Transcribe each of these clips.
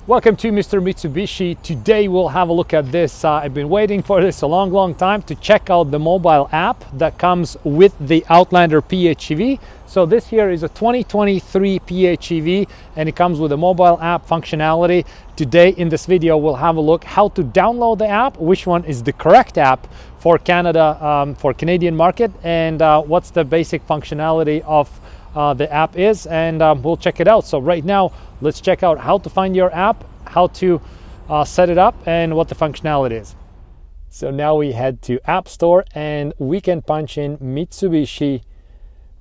Welcome to Mr. Mitsubishi. Today we'll have a look at this. I've been waiting for this a long time to check out the mobile app that comes with the Outlander PHEV. So this here is a 2023 PHEV and it comes with a mobile app functionality. Today in this video we'll have a look how to download the app, which one is the correct app for Canada, for Canadian market, and what's the basic functionality of the app is, and we'll check it out. So right now let's check out how to find your app, how to set it up, and what the functionality is. So now we head to App Store and we can punch in Mitsubishi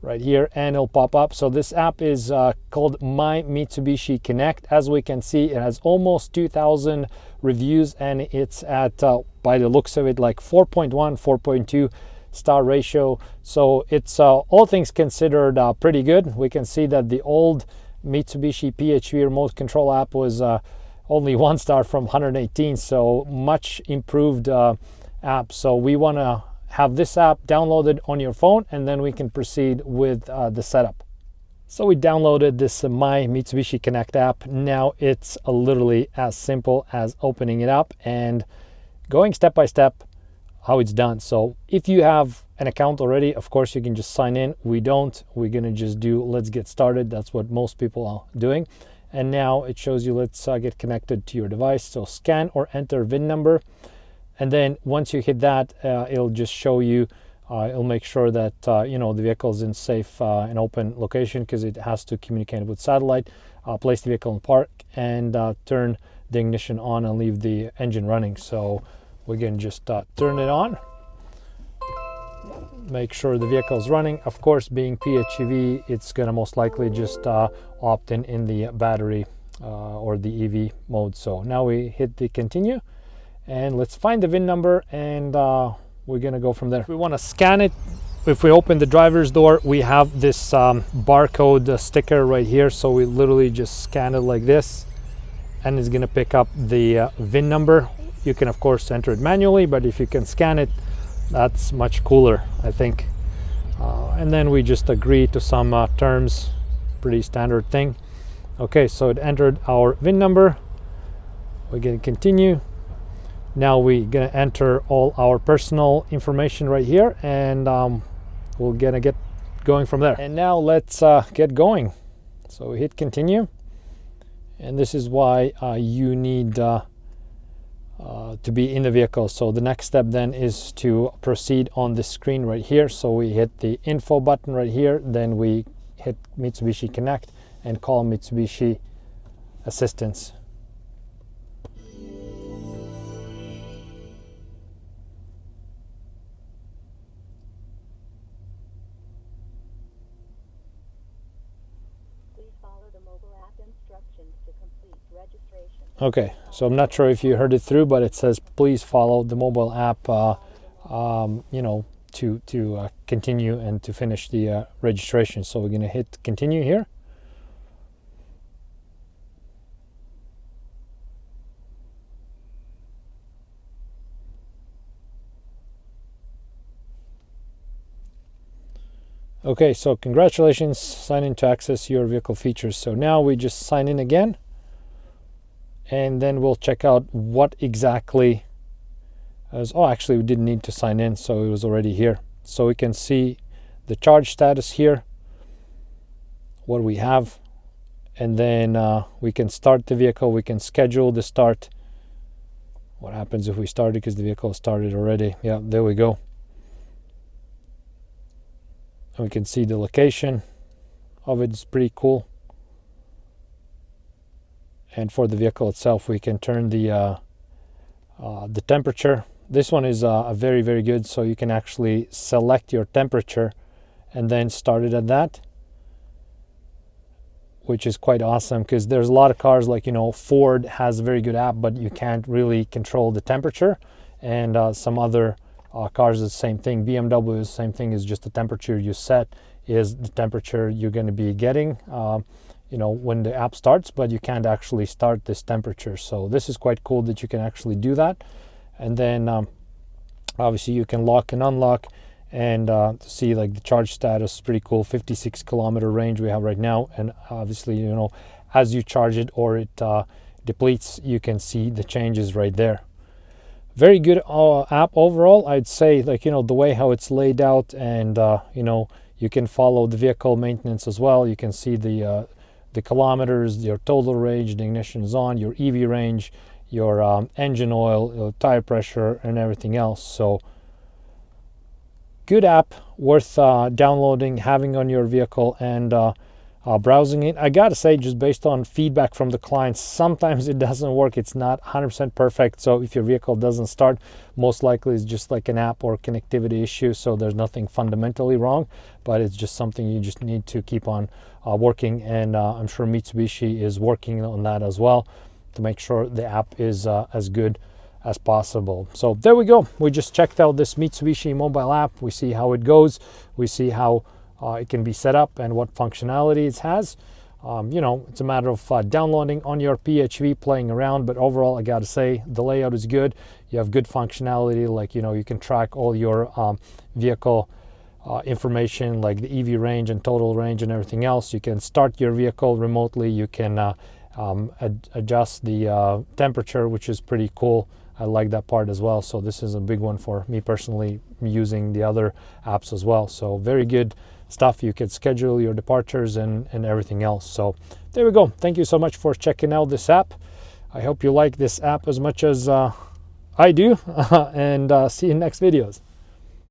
right here and it'll pop up. So this app is called My Mitsubishi Connect. As we can see, it has almost 2,000 reviews and it's at by the looks of it like 4.1 4.2 star ratio. So it's all things considered pretty good. We can see that the old Mitsubishi PHEV remote control app was only 1 star from 118, so much improved app. So we want to have this app downloaded on your phone and then we can proceed with the setup. So we downloaded this My Mitsubishi Connect app. Now it's literally as simple as opening it up and going step by step how it's done. So if you have an account already, of course you can just sign in. We don't. We're gonna just do let's get started. That's what most people are doing. And now it shows you let's get connected to your device. So scan or enter VIN number, and then once you hit that, it'll just show you. It'll make sure that you know the vehicle is in safe and open location because it has to communicate with satellite. Place the vehicle in park and turn the ignition on and leave the engine running. So we can just turn it on, make sure the vehicle is running. Of course, being PHEV, it's gonna most likely just opt in the battery or the EV mode. So now we hit the continue and let's find the VIN number and we're gonna go from there. If we want to scan it, if we open the driver's door, we have this barcode sticker right here. So we literally just scan it like this and it's gonna pick up the VIN number. You can of course enter it manually, but if you can scan it, that's much cooler, I think. And then we just agree to some terms, pretty standard thing. Okay, so it entered our VIN number. We're gonna continue. Now we're gonna enter all our personal information right here, and we're gonna get going from there. And now let's get going. So we hit continue, and this is why you need to be in the vehicle. So the next step then is to proceed on the screen right here. So we hit the info button right here, then we hit Mitsubishi Connect and call Mitsubishi Assistance. Please follow the mobile app instructions to complete registration. Okay, so I'm not sure if you heard it through, but it says please follow the mobile app, you know, to continue and to finish the registration. So we're gonna hit continue here. Okay, so congratulations, sign in to access your vehicle features. So now we just sign in again, and then we'll check out what exactly as, oh, actually we didn't need to sign in, so it was already here. So we can see the charge status here, what we have, and then we can start the vehicle. We can schedule the start. What happens if we start it because the vehicle started already? Yeah, there we go. And we can see the location of it. It's pretty cool. And for the vehicle itself, we can turn the temperature. This one is very good. So you can actually select your temperature and then start it at that, which is quite awesome because there's a lot of cars like, you know, Ford has a very good app, but you can't really control the temperature. And some other cars is the same thing. BMW is the same thing. Is just the temperature you set is the temperature you're going to be getting you know, when the app starts, but you can't actually start this temperature. So this is quite cool that you can actually do that. And then obviously you can lock and unlock and to see like the charge status is pretty cool. 56 kilometer range we have right now, and obviously, you know, as you charge it or it depletes, you can see the changes right there. Very good app overall, I'd say. Like, you know, the way how it's laid out, and you know, you can follow the vehicle maintenance as well. You can see the kilometers, your total range, the ignition is on, your EV range, your engine oil, your tire pressure, and everything else. So good app, worth downloading, having on your vehicle, and browsing it. I gotta say, just based on feedback from the clients, sometimes it doesn't work. It's not 100% perfect. So if your vehicle doesn't start, most likely it's just like an app or connectivity issue. So there's nothing fundamentally wrong, but it's just something you just need to keep on working. And I'm sure Mitsubishi is working on that as well to make sure the app is as good as possible. So there we go. We just checked out this Mitsubishi mobile app. We see how it goes. We see how it can be set up and what functionality it has. You know, it's a matter of downloading on your PHEV, playing around, but overall I gotta say the layout is good. You have good functionality, like, you know, you can track all your vehicle information, like the EV range and total range and everything else. You can start your vehicle remotely. You can adjust the temperature, which is pretty cool. I like that part as well. So this is a big one for me personally, using the other apps as well. So very good stuff. You can schedule your departures and everything else. So there we go. Thank you so much for checking out this app. I hope you like this app as much as I do, and see you in next videos.